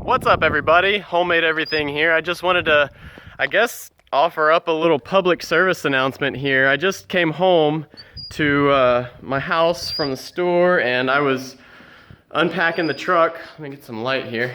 What's up, everybody? Homemade Everything here. I just wanted to, I guess, offer up a little public service announcement here. I just came home to my house from the store and I was unpacking the truck. Let me get some light here.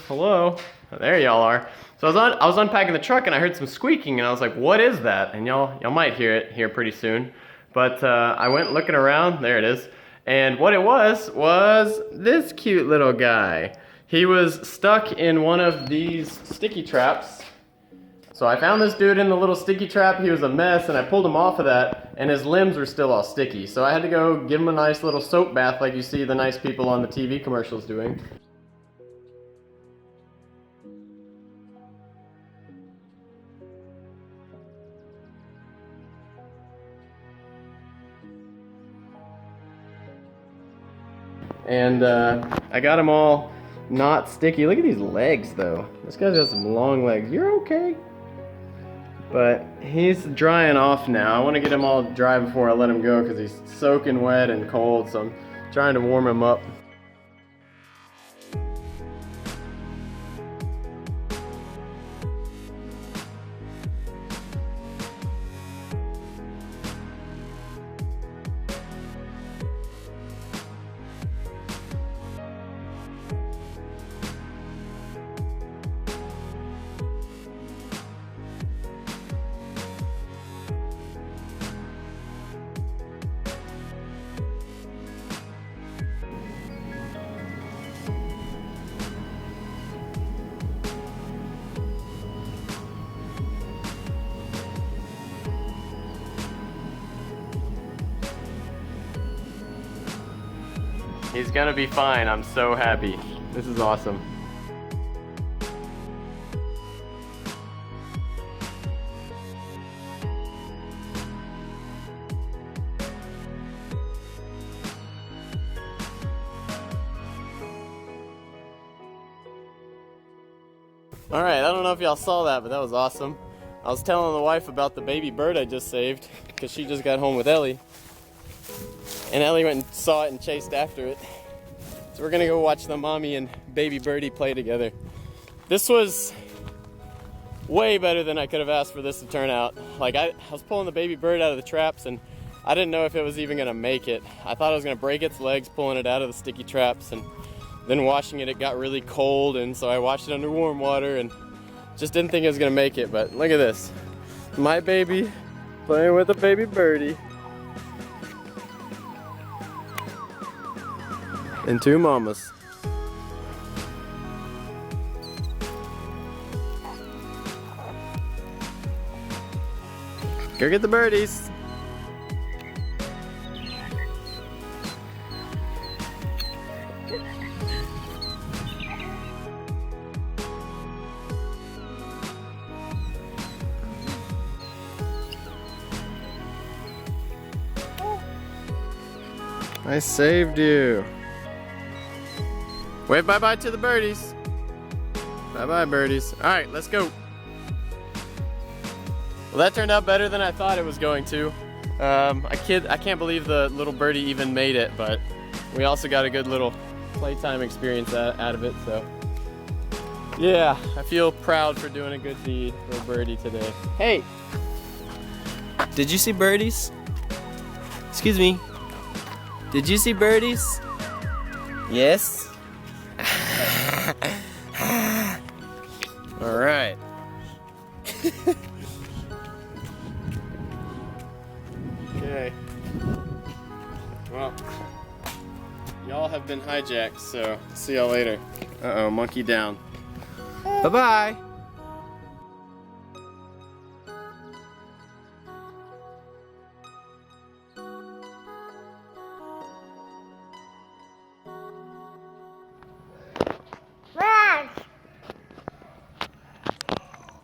Hello? There y'all are. So I was unpacking the truck and I heard some squeaking and I was like, what is that? And y'all might hear it here pretty soon. But I went looking around, there it is. And what it was this cute little guy. He was stuck in one of these sticky traps. So I found this dude in the little sticky trap. He was a mess and I pulled him off of that and his limbs were still all sticky. So I had to go give him a nice little soap bath like you see the nice people on the TV commercials doing. And I got him all not sticky. Look at these legs though. This guy's got some long legs. You're okay. But he's drying off now. I want to get him all dry before I let him go because he's soaking wet and cold. So I'm trying to warm him up. He's gonna be fine. I'm so happy. This is awesome. All right, I don't know if y'all saw that, but that was awesome. I was telling the wife about the baby bird I just saved because she just got home with Ellie. And Ellie went and saw it and chased after it. So we're gonna go watch the mommy and baby birdie play together. This was way better than I could have asked for this to turn out. Like I was pulling the baby bird out of the traps and I didn't know if it was even gonna make it. I thought I was gonna break its legs pulling it out of the sticky traps, and then washing it, it got really cold, and so I washed it under warm water and just didn't think it was gonna make it. But look at this. My baby playing with a baby birdie. And two mamas. Go get the birdies. I saved you. Wave bye-bye to the birdies. Bye-bye, birdies. All right, let's go. Well, that turned out better than I thought it was going to. I can't believe the little birdie even made it, but we also got a good little playtime experience out of it, so. Yeah, I feel proud for doing a good deed for a birdie today. Hey, did you see birdies? Excuse me. Did you see birdies? Yes? All right. Okay. Well, y'all have been hijacked, so see y'all later. Uh-oh, monkey down. Bye-bye.